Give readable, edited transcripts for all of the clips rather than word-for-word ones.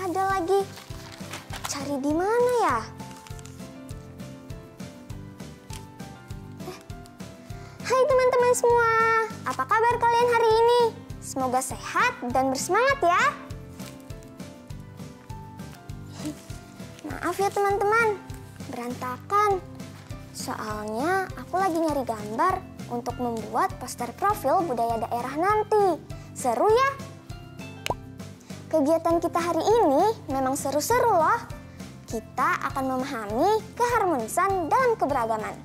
Ada lagi. Cari di mana ya? Hai teman-teman semua. Apa kabar kalian hari ini? Semoga sehat dan bersemangat ya. Maaf ya teman-teman, berantakan. Soalnya aku lagi nyari gambar untuk membuat poster profil budaya daerah nanti. Seru ya? Kegiatan kita hari ini memang seru-seru loh. Kita akan memahami keharmonisan dalam keberagaman.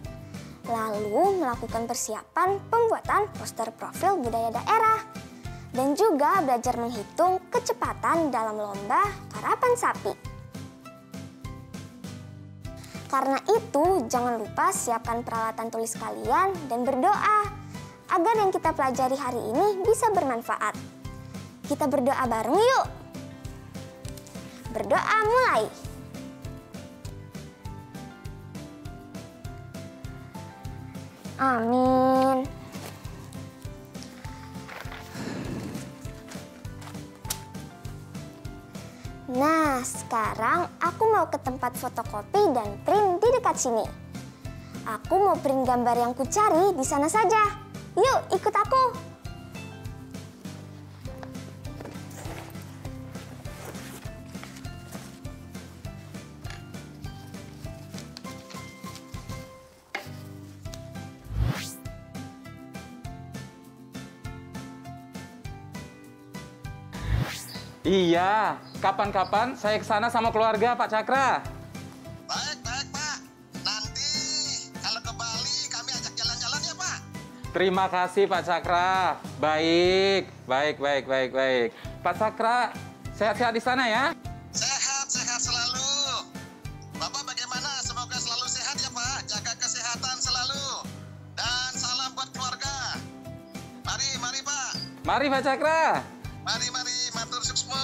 Lalu melakukan persiapan pembuatan poster profil budaya daerah. Dan juga belajar menghitung kecepatan dalam lomba karapan sapi. Karena itu jangan lupa siapkan peralatan tulis kalian dan berdoa agar yang kita pelajari hari ini bisa bermanfaat. Kita berdoa bareng yuk. Berdoa mulai. Amin. Nah, sekarang aku mau ke tempat fotokopi dan print di dekat sini. Aku mau print gambar yang kucari di sana saja. Yuk, ikut aku. Iya, kapan-kapan saya ke sana sama keluarga Pak Cakra. Baik, baik Pak. Nanti kalau ke Bali kami ajak jalan-jalan ya Pak. Terima kasih Pak Cakra. Baik. Pak Cakra, sehat-sehat di sana ya? Sehat selalu. Bapak bagaimana? Semoga selalu sehat ya Pak. Jaga kesehatan selalu. Dan salam buat keluarga. Mari Pak. Mari Pak Cakra. Mari, matur suksma.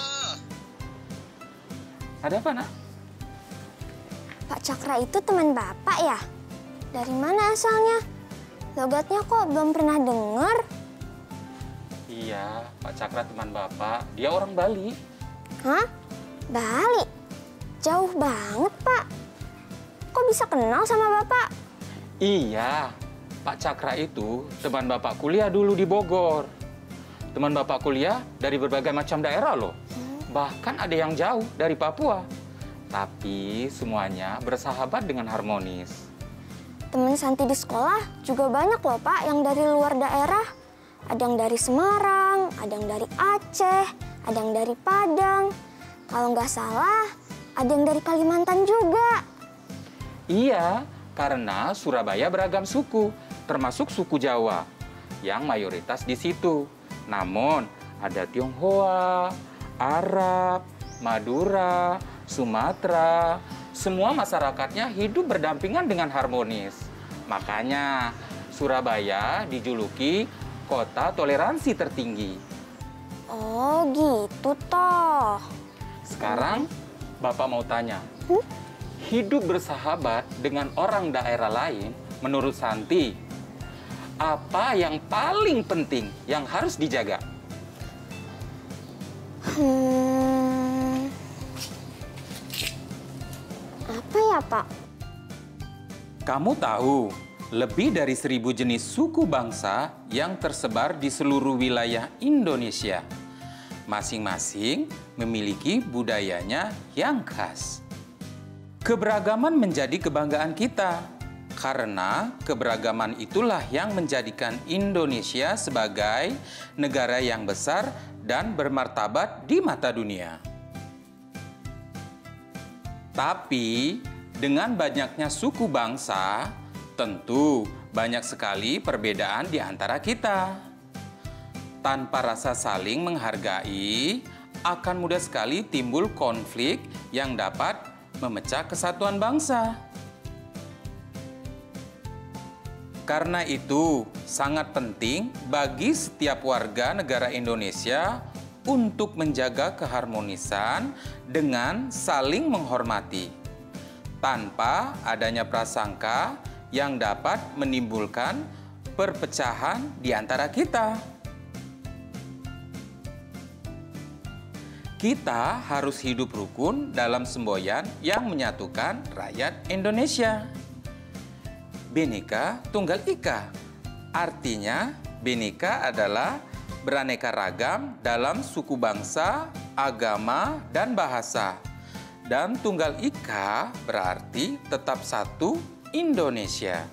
Ada apa, Nak? Pak Cakra itu teman Bapak ya? Dari mana asalnya? Logatnya kok belum pernah dengar? Iya, Pak Cakra teman Bapak. Dia orang Bali. Hah? Bali? Jauh banget, Pak. Kok bisa kenal sama Bapak? Iya, Pak Cakra itu teman Bapak kuliah dulu di Bogor. Teman Bapak kuliah dari berbagai macam daerah loh. Bahkan ada yang jauh dari Papua. Tapi semuanya bersahabat dengan harmonis. Teman Santi di sekolah juga banyak loh Pak yang dari luar daerah. Ada yang dari Semarang, ada yang dari Aceh, ada yang dari Padang. Kalau nggak salah, ada yang dari Kalimantan juga. Iya, karena Surabaya beragam suku, termasuk suku Jawa, yang mayoritas di situ. Namun, ada Tionghoa, Arab, Madura, Sumatera, semua masyarakatnya hidup berdampingan dengan harmonis. Makanya, Surabaya dijuluki kota toleransi tertinggi. Oh, gitu toh. Sekarang, Bapak mau tanya, hidup bersahabat dengan orang daerah lain, menurut Santi, apa yang paling penting yang harus dijaga? Apa ya, Pak? Kamu tahu, lebih dari 1.000 jenis suku bangsa yang tersebar di seluruh wilayah Indonesia. Masing-masing memiliki budayanya yang khas. Keberagaman menjadi kebanggaan kita, karena keberagaman itulah yang menjadikan Indonesia sebagai negara yang besar dan bermartabat di mata dunia. Tapi, dengan banyaknya suku bangsa, tentu banyak sekali perbedaan di antara kita. Tanpa rasa saling menghargai, akan mudah sekali timbul konflik yang dapat memecah kesatuan bangsa. Karena itu, sangat penting bagi setiap warga negara Indonesia untuk menjaga keharmonisan dengan saling menghormati, tanpa adanya prasangka yang dapat menimbulkan perpecahan di antara kita. Kita harus hidup rukun dalam semboyan yang menyatukan rakyat Indonesia. Bhinneka Tunggal Ika, artinya Bhinneka adalah beraneka ragam dalam suku bangsa, agama, dan bahasa. Dan Tunggal Ika berarti tetap satu Indonesia.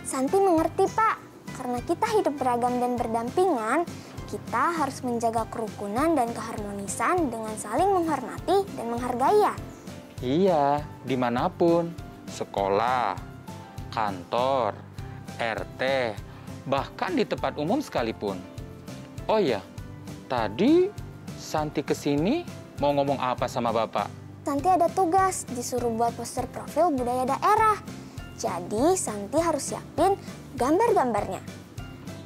Santi mengerti, Pak. Karena kita hidup beragam dan berdampingan, kita harus menjaga kerukunan dan keharmonisan dengan saling menghormati dan menghargai ya. Iya, dimanapun, sekolah, kantor, RT, bahkan di tempat umum sekalipun. Oh iya, tadi Santi kesini mau ngomong apa sama Bapak? Santi ada tugas, disuruh buat poster profil budaya daerah. Jadi Santi harus siapin gambar-gambarnya.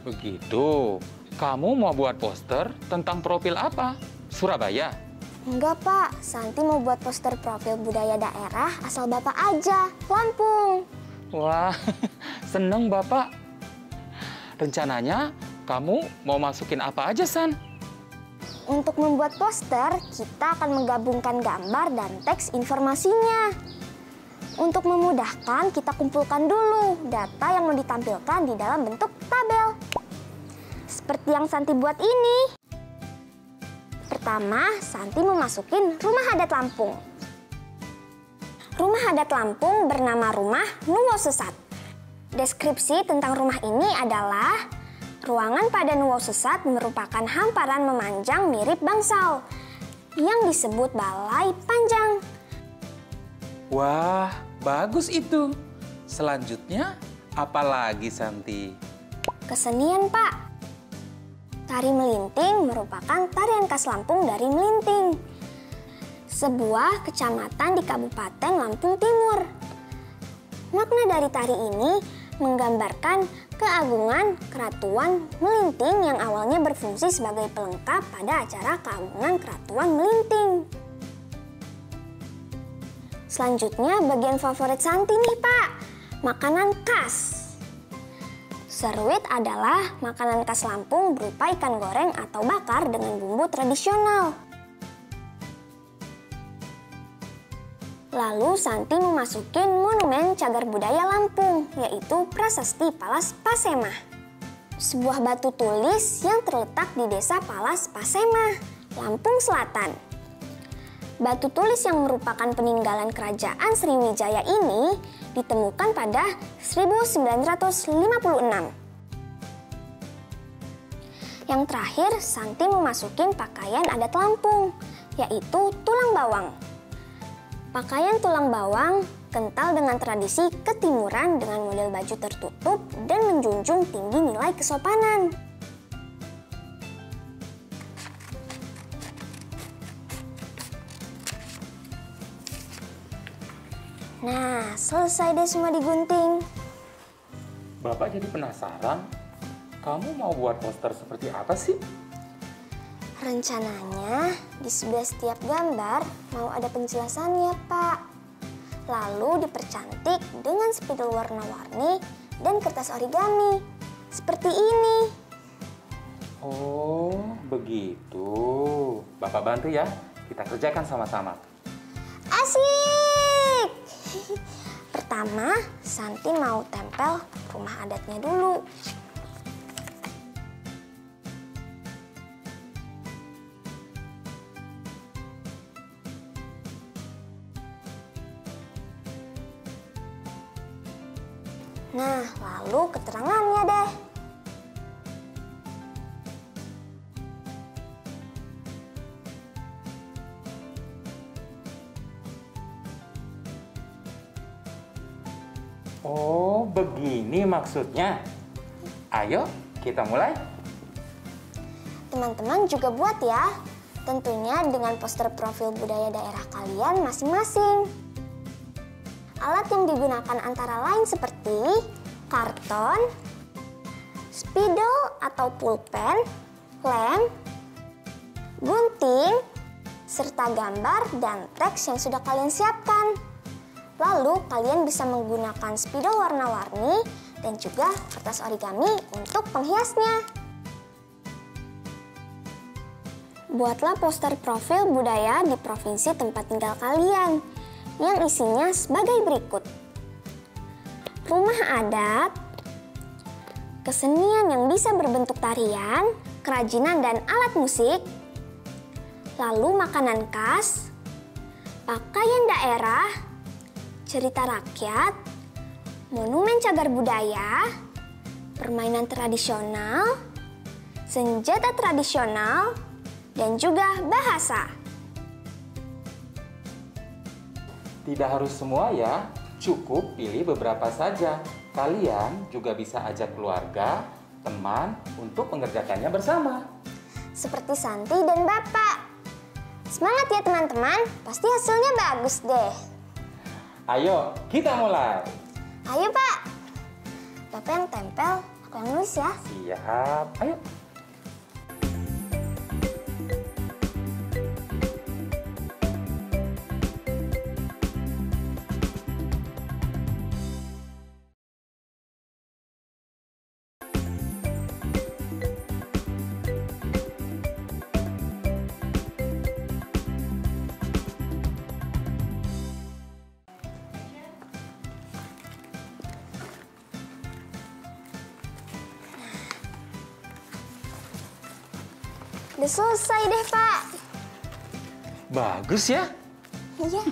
Begitu, kamu mau buat poster tentang profil apa? Surabaya? Enggak, Pak. Santi mau buat poster profil budaya daerah asal Bapak aja, Lampung. Wah, seneng Bapak. Rencananya kamu mau masukin apa aja, San? Untuk membuat poster, kita akan menggabungkan gambar dan teks informasinya. Untuk memudahkan, kita kumpulkan dulu data yang mau ditampilkan di dalam bentuk tabel. Seperti yang Santi buat ini. Pertama, Santi memasukin rumah adat Lampung. Rumah adat Lampung bernama Rumah Nuwo Sesat. Deskripsi tentang rumah ini adalah ruangan pada Nuwo Sesat merupakan hamparan memanjang mirip bangsal yang disebut balai panjang. Wah, bagus itu. Selanjutnya, apa lagi, Santi? Kesenian, Pak. Tari melinting merupakan tarian khas Lampung dari Melinting, sebuah kecamatan di Kabupaten Lampung Timur. Makna dari tari ini menggambarkan keagungan Keratuan Melinting yang awalnya berfungsi sebagai pelengkap pada acara keagungan Keratuan Melinting. Selanjutnya bagian favorit Santi nih, Pak, makanan khas. Seruit adalah makanan khas Lampung berupa ikan goreng atau bakar dengan bumbu tradisional. Lalu Santi memasukin monumen cagar budaya Lampung, yaitu Prasasti Palas Pasemah. Sebuah batu tulis yang terletak di desa Palas Pasemah, Lampung Selatan. Batu tulis yang merupakan peninggalan kerajaan Sriwijaya ini ditemukan pada 1956. Yang terakhir, Santi memasukin pakaian adat Lampung, yaitu tulang bawang. Pakaian tulang bawang kental dengan tradisi ketimuran dengan model baju tertutup dan menjunjung tinggi nilai kesopanan. Nah, selesai deh semua digunting. Bapak jadi penasaran, kamu mau buat poster seperti apa sih? Rencananya, di sebelah setiap gambar mau ada penjelasannya, Pak. Lalu dipercantik dengan spidol warna-warni dan kertas origami. Seperti ini. Oh, begitu. Bapak bantu ya, kita kerjakan sama-sama. Asik! Pertama, Santi mau tempel rumah adatnya dulu. Nah, lalu keterangannya deh. Oh, begini maksudnya. Ayo, kita mulai. Teman-teman juga buat ya. Tentunya dengan poster profil budaya daerah kalian masing-masing. Alat yang digunakan antara lain seperti karton, spidol atau pulpen, lem, gunting, serta gambar dan teks yang sudah kalian siapkan. Lalu kalian bisa menggunakan spidol warna-warni dan juga kertas origami untuk penghiasnya. Buatlah poster profil budaya di provinsi tempat tinggal kalian yang isinya sebagai berikut. Rumah adat, kesenian yang bisa berbentuk tarian, kerajinan dan alat musik, lalu makanan khas, pakaian daerah, cerita rakyat, monumen cagar budaya, permainan tradisional, senjata tradisional, dan juga bahasa. Tidak harus semua ya, cukup pilih beberapa saja. Kalian juga bisa ajak keluarga, teman untuk mengerjakannya bersama. Seperti Santi dan Bapak. Semangat ya teman-teman, pasti hasilnya bagus deh. Ayo, kita mulai. Ayo Pak. Bapak yang tempel, aku yang nulis ya. Siap, ayo. Udah selesai deh Pak. Bagus ya? Iya.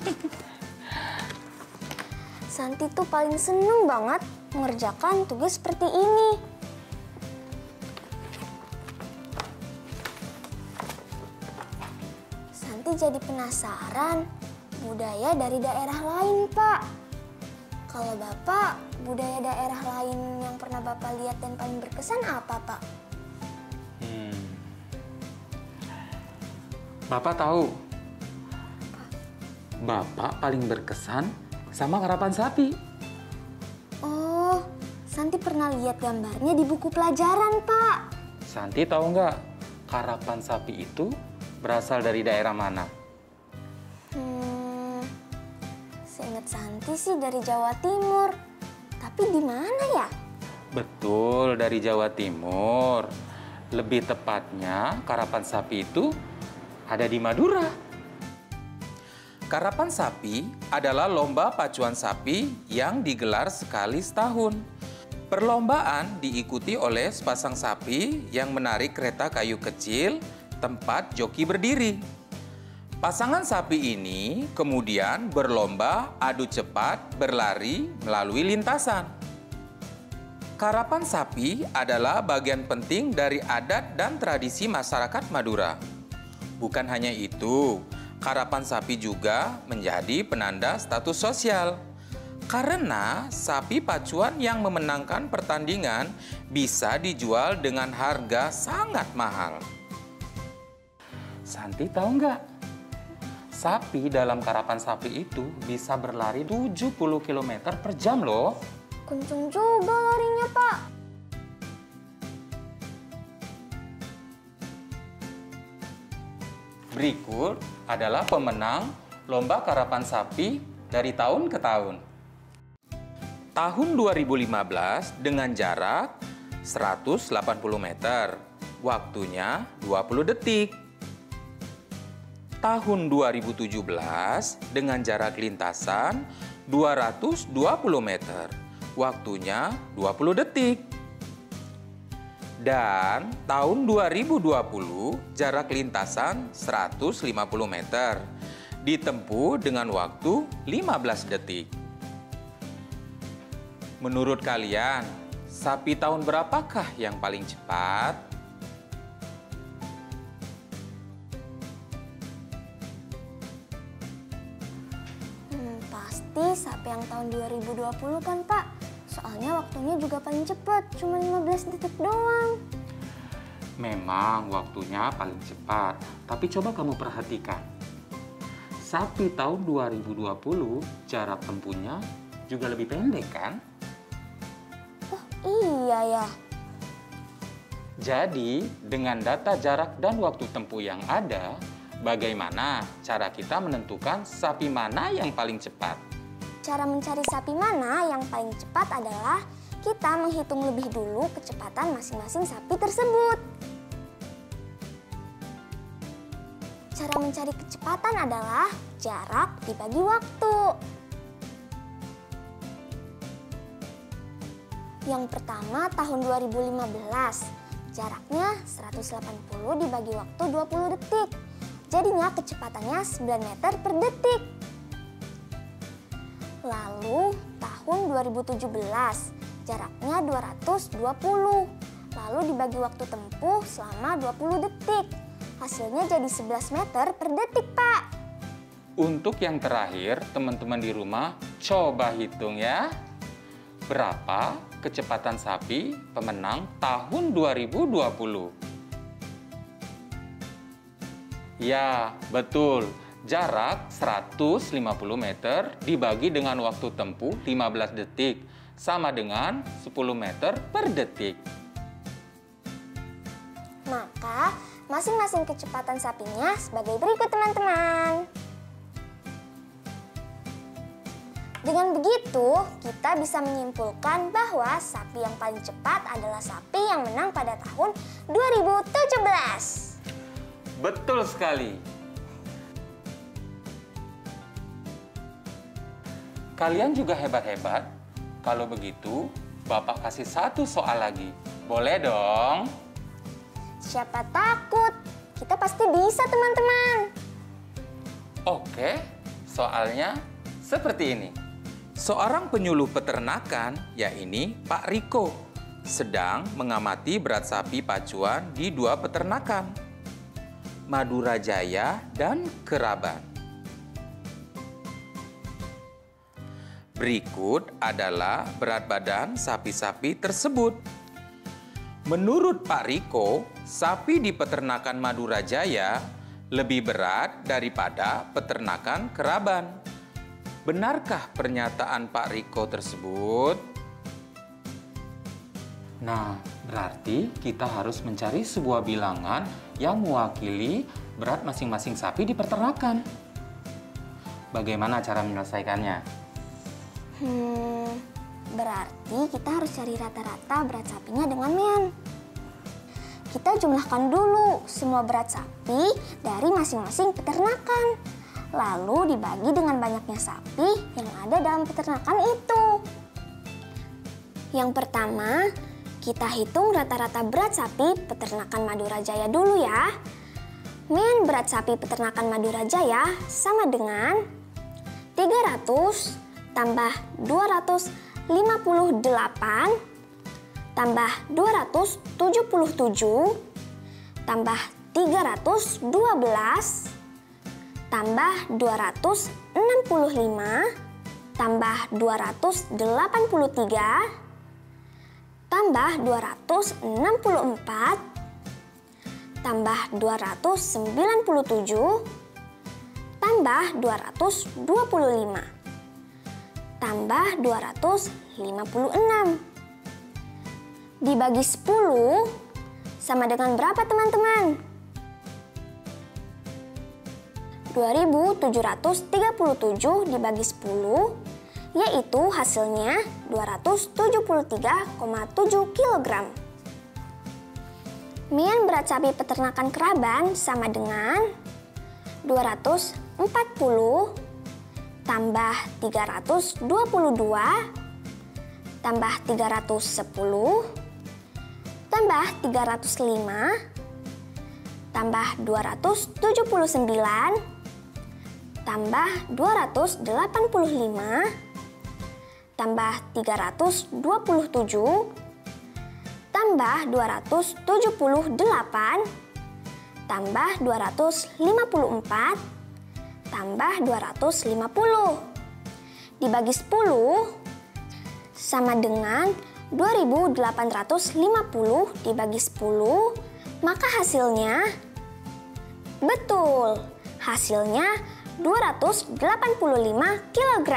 Santi tuh paling seneng banget mengerjakan tugas seperti ini. Santi jadi penasaran budaya dari daerah lain, Pak. Kalau Bapak, budaya daerah lain yang pernah Bapak lihat dan paling berkesan apa, Pak? Bapak tahu, Bapak paling berkesan sama karapan sapi. Oh, Santi pernah lihat gambarnya di buku pelajaran, Pak. Santi tahu nggak, karapan sapi itu berasal dari daerah mana? Seingat Santi sih dari Jawa Timur. Tapi di mana ya? Betul, dari Jawa Timur. Lebih tepatnya, karapan sapi itu ada di Madura. Karapan sapi adalah lomba pacuan sapi yang digelar sekali setahun. Perlombaan diikuti oleh sepasang sapi yang menarik kereta kayu kecil tempat joki berdiri. Pasangan sapi ini kemudian berlomba adu cepat berlari melalui lintasan. Karapan sapi adalah bagian penting dari adat dan tradisi masyarakat Madura. Bukan hanya itu, karapan sapi juga menjadi penanda status sosial. Karena sapi pacuan yang memenangkan pertandingan bisa dijual dengan harga sangat mahal. Santi tahu nggak? Sapi dalam karapan sapi itu bisa berlari 70 km per jam loh. Kenceng juga larinya, Pak. Berikut adalah pemenang lomba karapan sapi dari tahun ke tahun. Tahun 2015 dengan jarak 180 meter, waktunya 20 detik. tahun 2017 dengan jarak lintasan 220 meter. Waktunya 20 detik. Dan tahun 2020 jarak lintasan 150 meter. Ditempuh dengan waktu 15 detik. Menurut kalian, sapi tahun berapakah yang paling cepat? Pasti sapi yang tahun 2020 kan, Pak? Soalnya waktunya juga paling cepat, cuma 15 detik doang. Memang waktunya paling cepat, tapi coba kamu perhatikan. Sapi tahun 2020 jarak tempuhnya juga lebih pendek kan? Oh iya ya. Jadi dengan data jarak dan waktu tempuh yang ada, bagaimana cara kita menentukan sapi mana yang paling cepat? Cara mencari sapi mana yang paling cepat adalah kita menghitung lebih dulu kecepatan masing-masing sapi tersebut. Cara mencari kecepatan adalah jarak dibagi waktu. Yang pertama tahun 2015, jaraknya 180 dibagi waktu 20 detik. Jadinya kecepatannya 9 meter per detik. Lalu tahun 2017, jaraknya 220. Lalu dibagi waktu tempuh selama 20 detik. Hasilnya jadi 11 meter per detik, Pak. Untuk yang terakhir, teman-teman di rumah coba hitung ya. Berapa kecepatan sapi pemenang tahun 2020? Ya, betul. Jarak 150 meter dibagi dengan waktu tempuh 15 detik, sama dengan 10 meter per detik. Maka, masing-masing kecepatan sapinya sebagai berikut, teman-teman. Dengan begitu, kita bisa menyimpulkan bahwa sapi yang paling cepat adalah sapi yang menang pada tahun 2017. Betul sekali. Kalian juga hebat-hebat. Kalau begitu, Bapak kasih satu soal lagi. Boleh dong? Siapa takut? Kita pasti bisa, teman-teman. Oke, soalnya seperti ini. Seorang penyuluh peternakan, yakni Pak Riko, sedang mengamati berat sapi pacuan di dua peternakan, Madura Jaya dan Keraban. Berikut adalah berat badan sapi-sapi tersebut. Menurut Pak Riko, sapi di peternakan Madura Jaya lebih berat daripada peternakan Keraban. Benarkah pernyataan Pak Riko tersebut? Nah, berarti kita harus mencari sebuah bilangan yang mewakili berat masing-masing sapi di peternakan. Bagaimana cara menyelesaikannya? Berarti kita harus cari rata-rata berat sapinya dengan Mian. Kita jumlahkan dulu semua berat sapi dari masing-masing peternakan. Lalu dibagi dengan banyaknya sapi yang ada dalam peternakan itu. Yang pertama, kita hitung rata-rata berat sapi peternakan Madura Jaya dulu ya. Mian berat sapi peternakan Madura Jaya sama dengan 300 tambah 258 tambah 277 tambah 312 tambah 265 tambah 283 tambah 264 tambah 297 tambah 225 tambah 256. Dibagi 10 sama dengan berapa, teman-teman? 2737 dibagi 10, yaitu hasilnya 273,7 kg. Mian berat sapi peternakan Keraban sama dengan 240 tambah 322 tambah 310 tambah 305 tambah 279 tambah 285 tambah 327 tambah 278 tambah 254 tambah 250 dibagi 10 sama dengan 2850 dibagi 10, maka hasilnya betul, hasilnya 285 kg.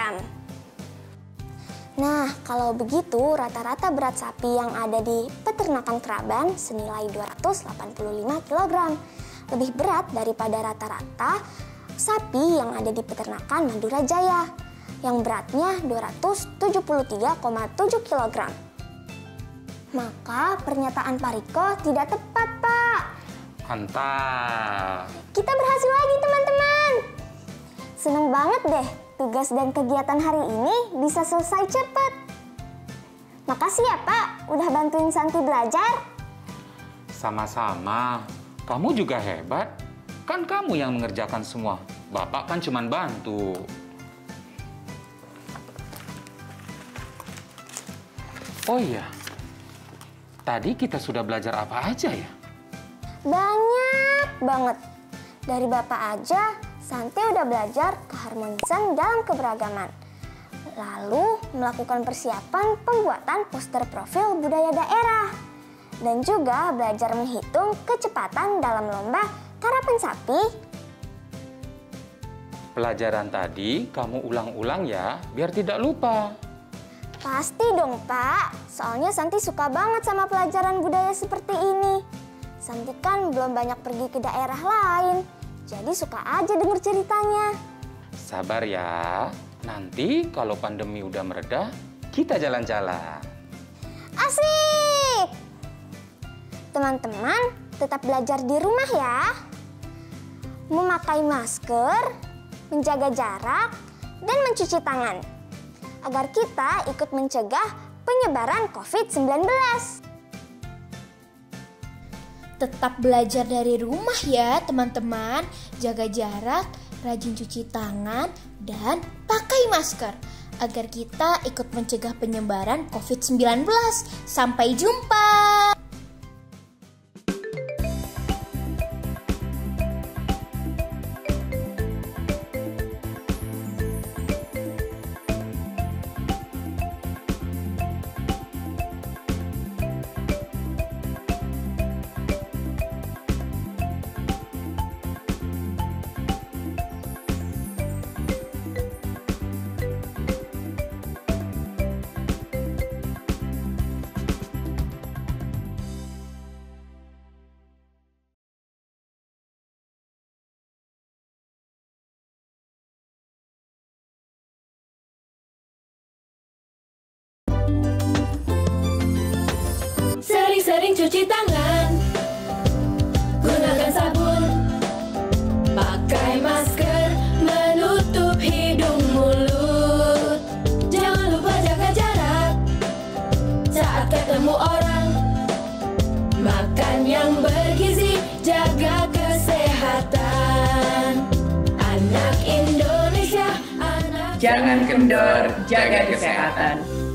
Nah, kalau begitu rata-rata berat sapi yang ada di peternakan Kraban senilai 285 kg. Lebih berat daripada rata-rata sapi yang ada di peternakan Madura Jaya yang beratnya 273,7 kg. Maka pernyataan Pak Riko tidak tepat, Pak. Mantap. Kita berhasil lagi, teman-teman. Seneng banget deh, tugas dan kegiatan hari ini bisa selesai cepat. Makasih ya, Pak, udah bantuin Santi belajar. Sama-sama. Kamu juga hebat. Kan kamu yang mengerjakan semua. Bapak kan cuma bantu. Oh iya, tadi kita sudah belajar apa aja ya? Banyak banget. Dari Bapak aja, Santi udah belajar keharmonisan dalam keberagaman. Lalu melakukan persiapan pembuatan poster profil budaya daerah. Dan juga belajar menghitung kecepatan dalam lomba karapan sapi. Pelajaran tadi kamu ulang-ulang ya, biar tidak lupa. Pasti dong, Pak. Soalnya Santi suka banget sama pelajaran budaya seperti ini. Santi kan belum banyak pergi ke daerah lain, jadi suka aja denger ceritanya. Sabar ya, nanti kalau pandemi udah mereda, kita jalan-jalan. Asik! Teman-teman, tetap belajar di rumah ya. Memakai masker, menjaga jarak, dan mencuci tangan. Agar kita ikut mencegah penyebaran COVID-19. Tetap belajar dari rumah ya teman-teman. Jaga jarak, rajin cuci tangan, dan pakai masker. Agar kita ikut mencegah penyebaran COVID-19. Sampai jumpa! Sering-sering cuci tangan, gunakan sabun, pakai masker, menutup hidung mulut. Jangan lupa jaga jarak saat ketemu orang. Makan yang bergizi, jaga kesehatan. Anak Indonesia, anak Jangan kendor, jaga kesehatan.